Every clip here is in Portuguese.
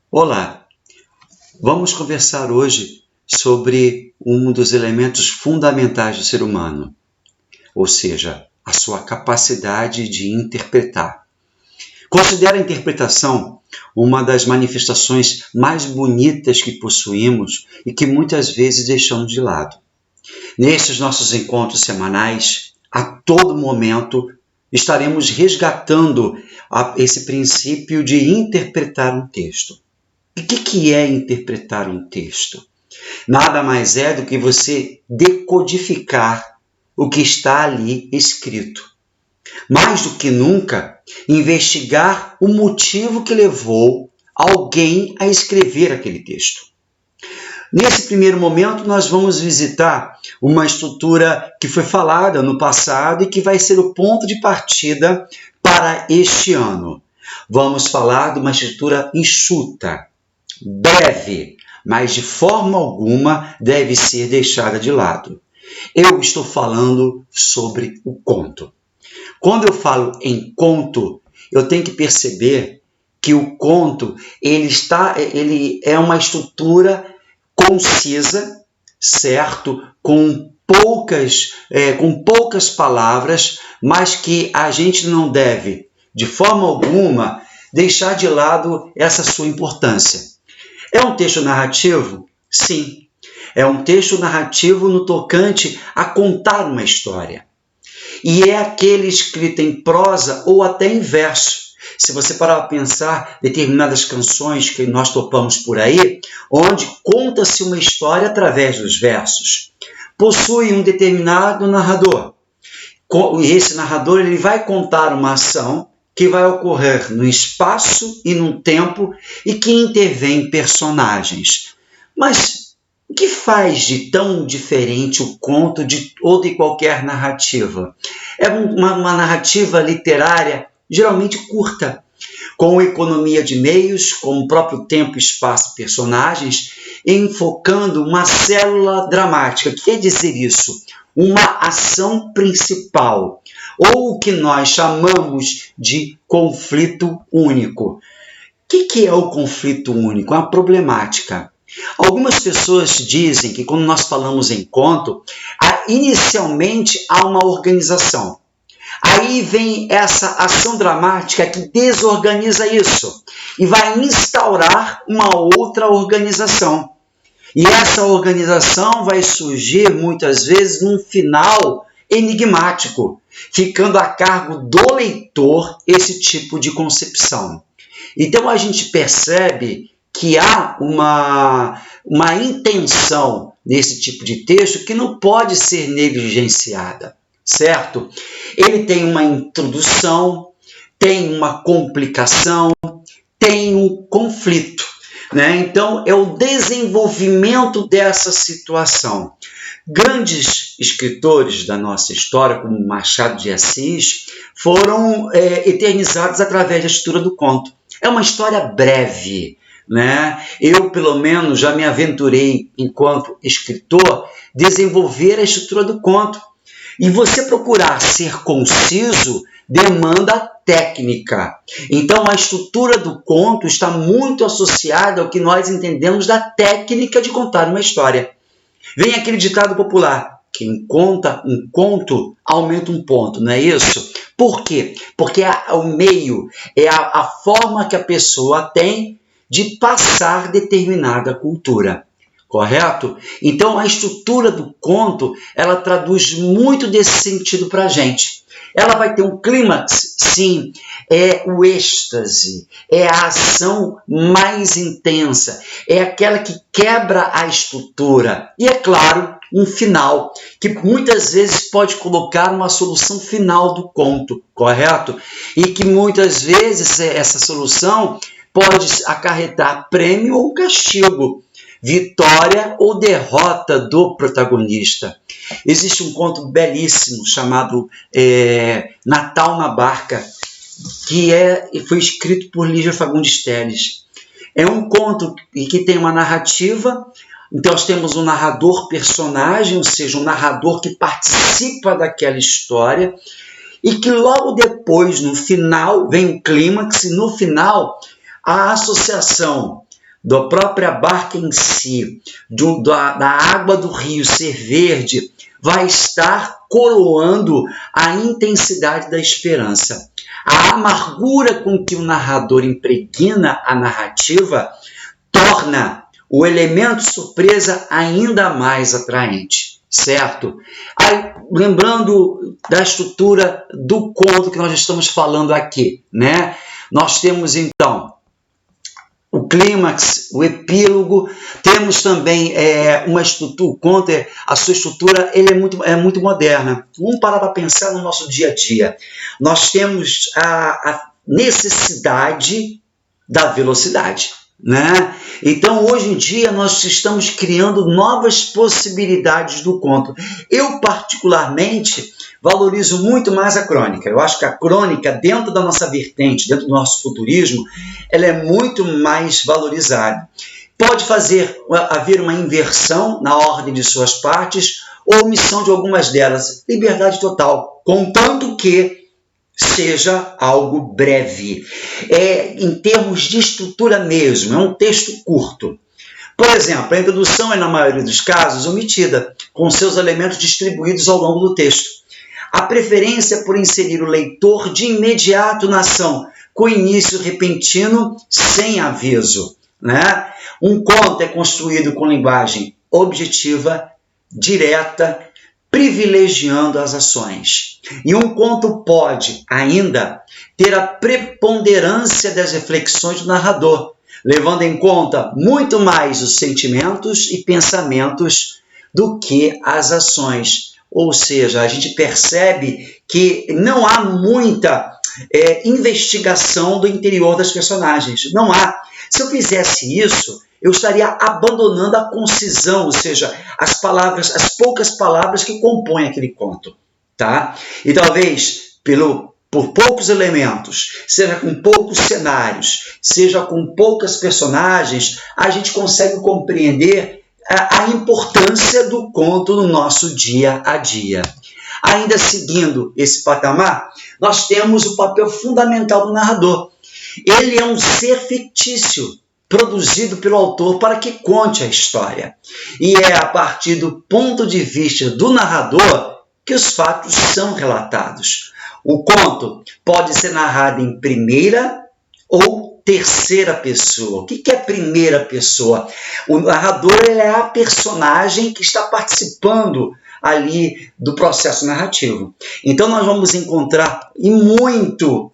Olá, vamos conversar hoje sobre um dos elementos fundamentais do ser humano, ou seja, a sua capacidade de interpretar. Considero a interpretação uma das manifestações mais bonitas que possuímos e que muitas vezes deixamos de lado. Nesses nossos encontros semanais, a todo momento, estaremos resgatando esse princípio de interpretar um texto. O que é interpretar um texto? Nada mais é do que você decodificar o que está ali escrito. Mais do que nunca, investigar o motivo que levou alguém a escrever aquele texto. Nesse primeiro momento, nós vamos visitar uma estrutura que foi falada no passado e que vai ser o ponto de partida para este ano. Vamos falar de uma estrutura enxuta, breve, mas de forma alguma deve ser deixada de lado. Eu estou falando sobre o conto. Quando eu falo em conto, eu tenho que perceber que o conto ele é uma estrutura concisa, certo? Com poucas palavras, mas que a gente não deve, de forma alguma, deixar de lado essa sua importância. É um texto narrativo? Sim. É um texto narrativo no tocante a contar uma história. E é aquele escrito em prosa ou até em verso. Se você parar para pensar determinadas canções que nós topamos por aí, onde conta-se uma história através dos versos. Possui um determinado narrador. E esse narrador ele vai contar uma ação que vai ocorrer no espaço e no tempo e que intervém personagens. Mas o que faz de tão diferente o conto de toda e qualquer narrativa? É uma narrativa literária geralmente curta, com economia de meios, com o próprio tempo, espaço e personagens, enfocando uma célula dramática. O que quer dizer isso? Uma ação principal, ou o que nós chamamos de conflito único. O que é o conflito único? É uma problemática. Algumas pessoas dizem que quando nós falamos em conto, inicialmente há uma organização. Aí vem essa ação dramática que desorganiza isso e vai instaurar uma outra organização. E essa organização vai surgir muitas vezes num final enigmático, ficando a cargo do leitor esse tipo de concepção. Então a gente percebe que há uma intenção nesse tipo de texto que não pode ser negligenciada, certo? Ele tem uma introdução, tem uma complicação, tem um conflito, né? Então é o desenvolvimento dessa situação. Grandes escritores da nossa história, como Machado de Assis, foram eternizados através da estrutura do conto. É uma história breve, né? Eu, pelo menos, já me aventurei, enquanto escritor, desenvolver a estrutura do conto. E você procurar ser conciso demanda técnica. Então, a estrutura do conto está muito associada ao que nós entendemos da técnica de contar uma história. Vem aquele ditado popular: quem conta um conto aumenta um ponto, não é isso? Por quê? Porque o meio é a forma que a pessoa tem de passar determinada cultura. Correto? Então, a estrutura do conto, ela traduz muito desse sentido para a gente. Ela vai ter um clímax, sim, é o êxtase, é a ação mais intensa, é aquela que quebra a estrutura. E, é claro, um final, que muitas vezes pode colocar uma solução final do conto, correto? E que muitas vezes essa solução pode acarretar prêmio ou castigo, vitória ou derrota do protagonista. Existe um conto belíssimo chamado Natal na Barca, que foi escrito por Lígia Fagundes Telles. É um conto que tem uma narrativa. Então nós temos um narrador personagem, ou seja, um narrador que participa daquela história e que logo depois, no final, vem o clímax e no final a associação da própria barca em si, da água do rio ser verde, vai estar coroando a intensidade da esperança. A amargura com que o narrador impregna a narrativa torna o elemento surpresa ainda mais atraente, certo? Aí, lembrando da estrutura do conto que nós estamos falando aqui, né? Nós temos então o clímax, o epílogo, temos também uma estrutura, o conto, a sua estrutura ele é muito moderna. Vamos parar para pensar no nosso dia a dia. Nós temos a necessidade da velocidade, né? Então, hoje em dia, nós estamos criando novas possibilidades do conto. Eu, particularmente, valorizo muito mais a crônica. Eu acho que a crônica, dentro da nossa vertente, dentro do nosso futurismo, ela é muito mais valorizada. Pode haver uma inversão na ordem de suas partes ou omissão de algumas delas. Liberdade total, contanto que seja algo breve. Em termos de estrutura mesmo, é um texto curto. Por exemplo, a introdução é, na maioria dos casos, omitida, com seus elementos distribuídos ao longo do texto. A preferência por inserir o leitor de imediato na ação, com início repentino, sem aviso, né? Um conto é construído com linguagem objetiva, direta, privilegiando as ações. E um conto pode, ainda, ter a preponderância das reflexões do narrador, levando em conta muito mais os sentimentos e pensamentos do que as ações. Ou seja, a gente percebe que não há muita investigação do interior das personagens. Não há. Se eu fizesse isso, eu estaria abandonando a concisão, ou seja, as poucas palavras que compõem aquele conto, tá? E talvez por poucos elementos, seja com poucos cenários, seja com poucas personagens, a gente consegue compreender a importância do conto no nosso dia a dia. Ainda seguindo esse patamar, nós temos o papel fundamental do narrador. Ele é um ser fictício, produzido pelo autor para que conte a história. E é a partir do ponto de vista do narrador que os fatos são relatados. O conto pode ser narrado em primeira ou terceira pessoa. O que é primeira pessoa? O narrador é a personagem que está participando ali do processo narrativo. Então nós vamos encontrar muito,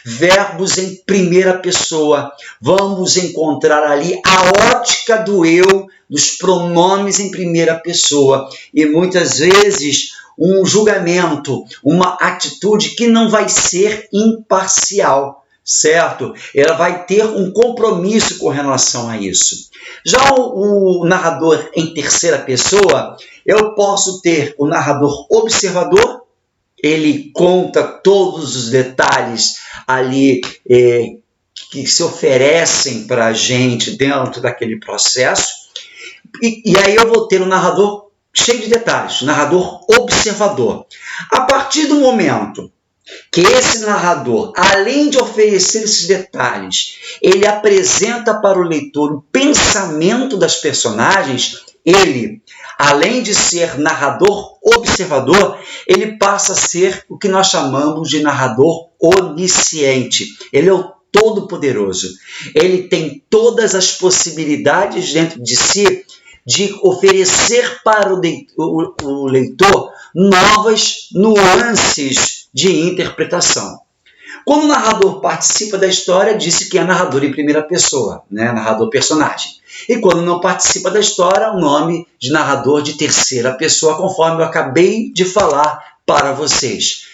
verbos em primeira pessoa. Vamos encontrar ali a ótica do eu, dos pronomes em primeira pessoa. E muitas vezes um julgamento, uma atitude que não vai ser imparcial, certo? Ela vai ter um compromisso com relação a isso. Já o narrador em terceira pessoa, eu posso ter o narrador observador, ele conta todos os detalhes ali que se oferecem para a gente dentro daquele processo, e aí eu vou ter o narrador cheio de detalhes, narrador observador. A partir do momento que esse narrador, além de oferecer esses detalhes, ele apresenta para o leitor o pensamento das personagens, ele, além de ser narrador observador, ele passa a ser o que nós chamamos de narrador onisciente. Ele é o todo-poderoso. Ele tem todas as possibilidades dentro de si de oferecer para o leitor novas nuances de interpretação. Quando o narrador participa da história, disse que é narrador em primeira pessoa, narrador personagem. E quando não participa da história, o nome de narrador de terceira pessoa, conforme eu acabei de falar para vocês.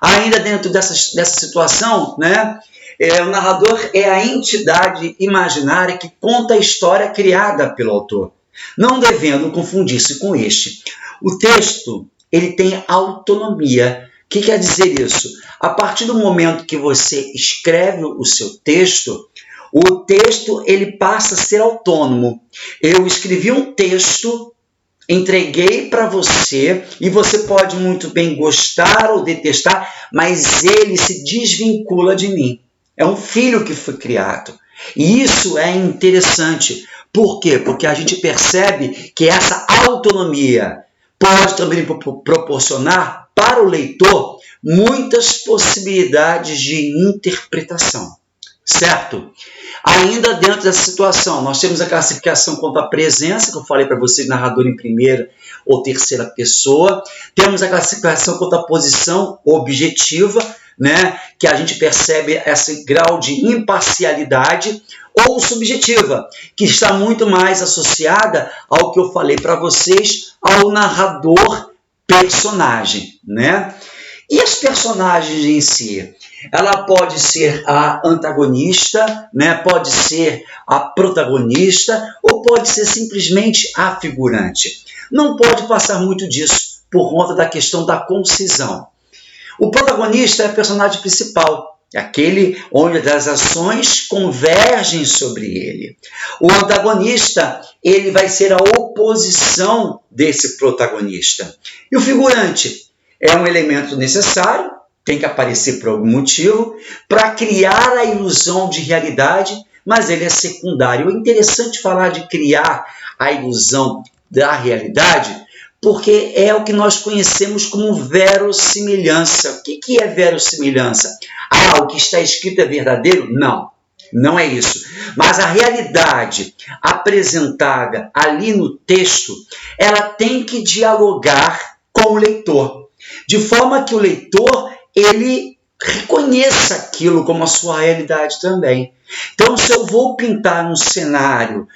Ainda dentro dessa situação, o narrador é a entidade imaginária que conta a história criada pelo autor, não devendo confundir-se com este. O texto ele tem autonomia. O que quer dizer isso? A partir do momento que você escreve o seu texto, o texto ele passa a ser autônomo. Eu escrevi um texto, entreguei para você, e você pode muito bem gostar ou detestar, mas ele se desvincula de mim. é um filho que foi criado. E isso é interessante. Por quê? Porque a gente percebe que essa autonomia pode também proporcionar para o leitor muitas possibilidades de interpretação, certo? Ainda dentro dessa situação, nós temos a classificação quanto à presença, que eu falei para vocês, narrador em primeira ou terceira pessoa. Temos a classificação quanto à posição objetiva, né, que a gente percebe esse grau de imparcialidade, ou subjetiva, que está muito mais associada ao que eu falei para vocês, ao narrador personagem, né? E as personagens em si? Ela pode ser a antagonista, né? Pode ser a protagonista, ou pode ser simplesmente a figurante. Não pode passar muito disso, por conta da questão da concisão. O protagonista é o personagem principal, aquele onde as ações convergem sobre ele. O antagonista, ele vai ser a oposição desse protagonista. E o figurante é um elemento necessário, tem que aparecer por algum motivo, para criar a ilusão de realidade, mas ele é secundário. É interessante falar de criar a ilusão da realidade, porque é o que nós conhecemos como verossimilhança. O que é verossimilhança? Ah, o que está escrito é verdadeiro? Não, não é isso. Mas a realidade apresentada ali no texto, ela tem que dialogar com o leitor, de forma que o leitor, ele reconheça aquilo como a sua realidade também. Então, se eu vou pintar um cenário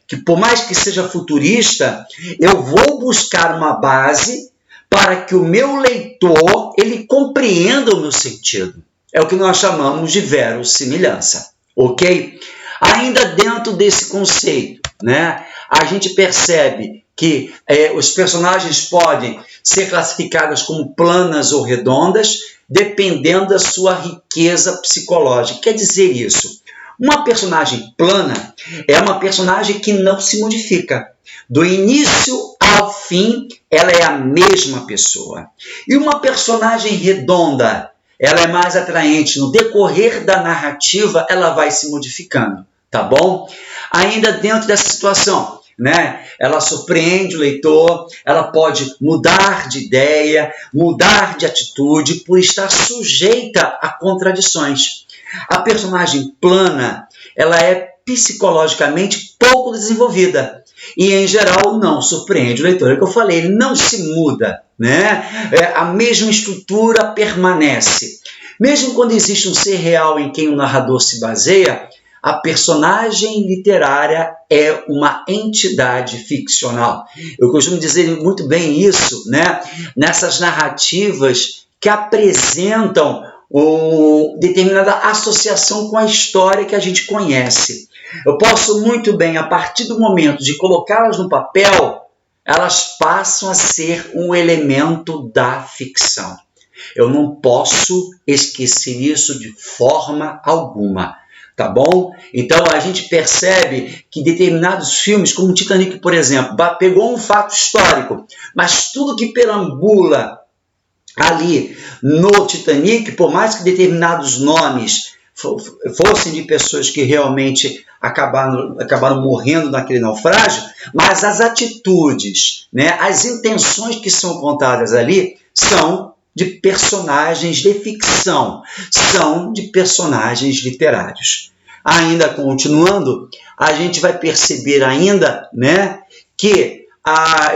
que, por mais que seja futurista, eu vou buscar uma base para que o meu leitor ele compreenda o meu sentido. É o que nós chamamos de verossimilhança, ok? Ainda dentro desse conceito, né, a gente percebe que os personagens podem ser classificados como planas ou redondas, dependendo da sua riqueza psicológica. Quer dizer isso? Uma personagem plana é uma personagem que não se modifica. Do início ao fim, ela é a mesma pessoa. E uma personagem redonda, ela é mais atraente. No decorrer da narrativa, ela vai se modificando, tá bom? Ainda dentro dessa situação, né? Ela surpreende o leitor, ela pode mudar de ideia, mudar de atitude por estar sujeita a contradições. A personagem plana, ela é psicologicamente pouco desenvolvida e, em geral, não surpreende o leitor. É o que eu falei, ele não se muda, né? A mesma estrutura permanece. Mesmo quando existe um ser real em quem o narrador se baseia, a personagem literária é uma entidade ficcional. Eu costumo dizer muito bem isso, né? Nessas narrativas que apresentam determinada associação com a história que a gente conhece. Eu posso muito bem, a partir do momento de colocá-las no papel, elas passam a ser um elemento da ficção. Eu não posso esquecer isso de forma alguma. Tá bom? Então a gente percebe que determinados filmes, como Titanic, por exemplo, pegou um fato histórico, mas tudo que perambula ali no Titanic, por mais que determinados nomes fossem de pessoas que realmente acabaram morrendo naquele naufrágio, mas as atitudes, né, as intenções que são contadas ali são de personagens de ficção, são de personagens literários. Ainda continuando, a gente vai perceber ainda, né, que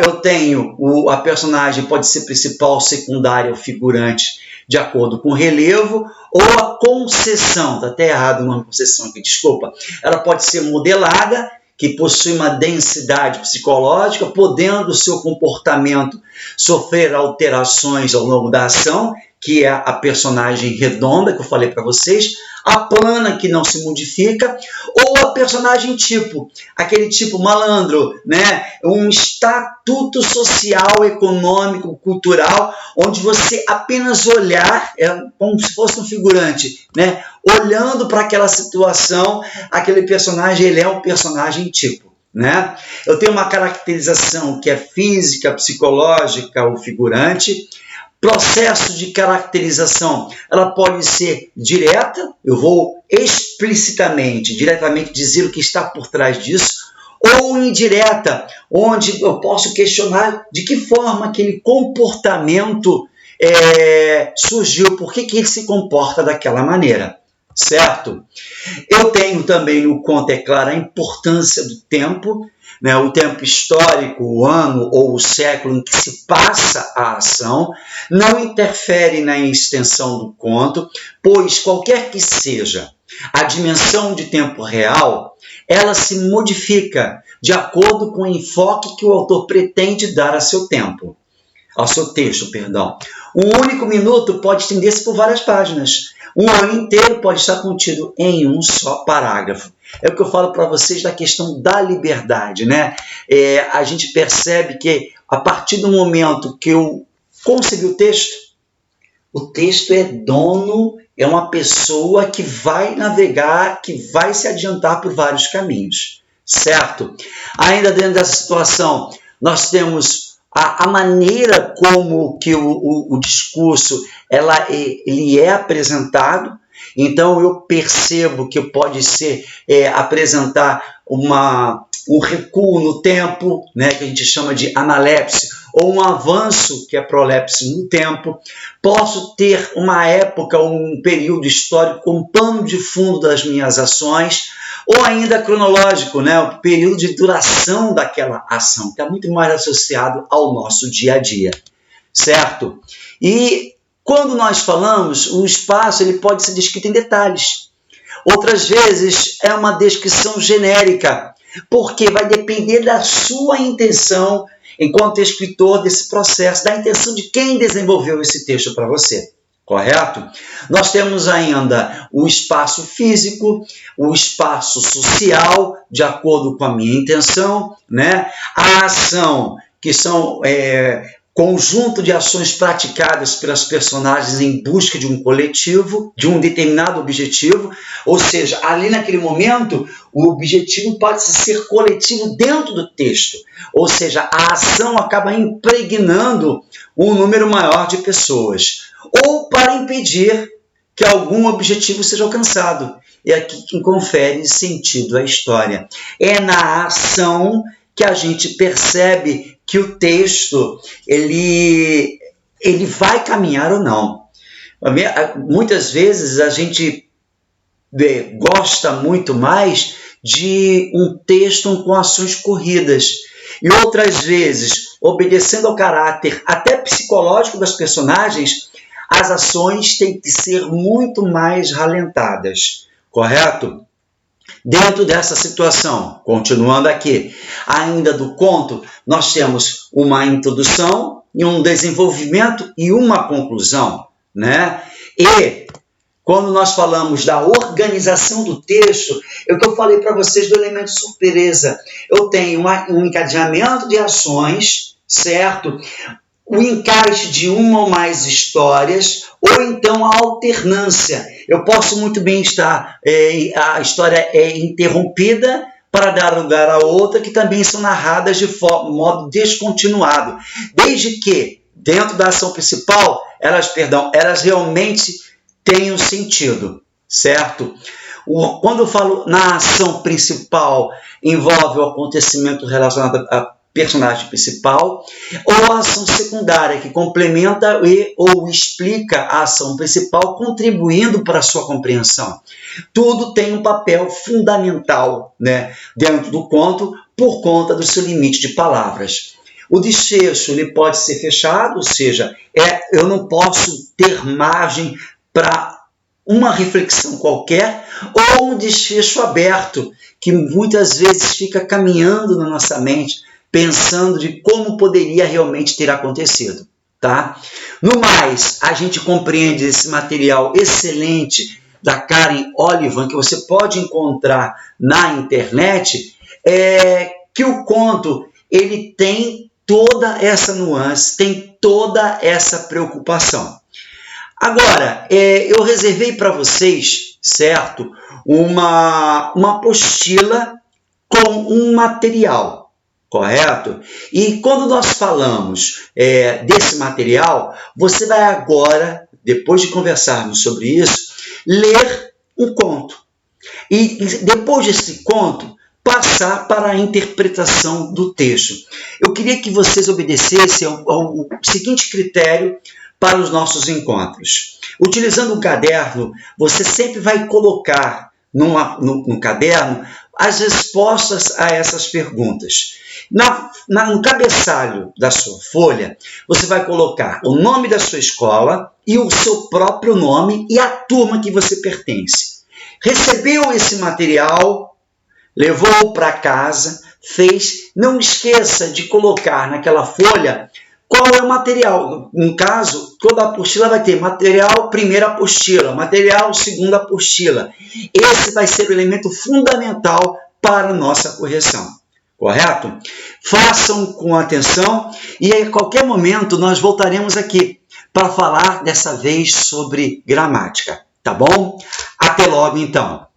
eu tenho a personagem pode ser principal, secundária ou figurante, de acordo com o relevo, ou a concessão, está até errado o nome concessão aqui, desculpa, ela pode ser modelada, que possui uma densidade psicológica, podendo o seu comportamento sofrer alterações ao longo da ação, que é a personagem redonda, que eu falei para vocês, a plana, que não se modifica, ou a personagem tipo, aquele tipo malandro, né? Um estatuto social, econômico, cultural, onde você apenas olhar, como se fosse um figurante, né? Olhando para aquela situação, aquele personagem, ele é um personagem tipo, né? Eu tenho uma caracterização que é física, psicológica, o figurante. processo de caracterização, ela pode ser direta, eu vou explicitamente, diretamente dizer o que está por trás disso, ou indireta, onde eu posso questionar de que forma aquele comportamento surgiu, por que ele se comporta daquela maneira, certo? Eu tenho também no conto, é claro, a importância do tempo, né, o tempo histórico, o ano ou o século em que se passa a ação, não interfere na extensão do conto, pois qualquer que seja a dimensão de tempo real, ela se modifica de acordo com o enfoque que o autor pretende dar a seu tempo, ao seu texto, perdão. Um único minuto pode estender-se por várias páginas. Um ano inteiro pode estar contido em um só parágrafo. É o que eu falo para vocês da questão da liberdade, né? A gente percebe que a partir do momento que eu concebi o texto é dono, é uma pessoa que vai navegar, que vai se adiantar por vários caminhos, certo? Ainda dentro dessa situação, nós temos a maneira como que o discurso ele é apresentado. Então, eu percebo que pode ser apresentar um recuo no tempo, né, que a gente chama de analepse, ou um avanço, que é prolepse no tempo. Posso ter uma época, um período histórico como pano de fundo das minhas ações, ou ainda cronológico, né, o período de duração daquela ação, que está muito mais associado ao nosso dia a dia, certo? E quando nós falamos, o espaço ele pode ser descrito em detalhes. Outras vezes é uma descrição genérica, porque vai depender da sua intenção enquanto escritor desse processo, da intenção de quem desenvolveu esse texto para você, correto? Nós temos ainda o espaço físico, o espaço social, de acordo com a minha intenção, né? A ação, que são conjunto de ações praticadas pelas personagens em busca de um coletivo, de um determinado objetivo, ou seja, ali naquele momento, o objetivo pode ser coletivo dentro do texto, ou seja, a ação acaba impregnando um número maior de pessoas, ou para impedir que algum objetivo seja alcançado. É aqui que confere sentido à história. É na ação que a gente percebe que o texto ele vai caminhar ou não. Muitas vezes a gente gosta muito mais de um texto com ações corridas. E outras vezes, obedecendo ao caráter até psicológico das personagens, as ações têm que ser muito mais ralentadas, correto? Dentro dessa situação, continuando aqui, ainda do conto, nós temos uma introdução e um desenvolvimento e uma conclusão, né? E quando nós falamos da organização do texto, é o que eu falei para vocês do elemento surpresa. Eu tenho um encadeamento de ações, certo? O encaixe de uma ou mais histórias, ou então a alternância. Eu posso muito bem estar, a história é interrompida para dar lugar a outra, que também são narradas de modo descontinuado, desde que, dentro da ação principal, elas realmente tenham sentido, certo? Quando eu falo na ação principal, envolve o acontecimento relacionado a personagem principal, ou a ação secundária, que complementa ou explica a ação principal, contribuindo para a sua compreensão. Tudo tem um papel fundamental, né, dentro do conto, por conta do seu limite de palavras. O desfecho ele pode ser fechado, ou seja, eu não posso ter margem para uma reflexão qualquer, ou um desfecho aberto, que muitas vezes fica caminhando na nossa mente, pensando de como poderia realmente ter acontecido, tá? No mais, a gente compreende esse material excelente da Karen Olivan, que você pode encontrar na internet, que o conto ele tem toda essa nuance, tem toda essa preocupação. Agora, eu reservei para vocês, certo, uma apostila com um material, correto? E quando nós falamos desse material, você vai agora, depois de conversarmos sobre isso, ler um conto. E depois desse conto, passar para a interpretação do texto. Eu queria que vocês obedecessem ao seguinte critério para os nossos encontros. Utilizando o caderno, você sempre vai colocar no caderno as respostas a essas perguntas. No cabeçalho da sua folha, você vai colocar o nome da sua escola e o seu próprio nome e a turma que você pertence. Recebeu esse material, levou para casa, fez, não esqueça de colocar naquela folha qual é o material. No caso, toda apostila vai ter material primeira apostila, material segunda apostila. Esse vai ser o elemento fundamental para a nossa correção, correto? Façam com atenção e a qualquer momento nós voltaremos aqui para falar dessa vez sobre gramática, tá bom? Até logo então!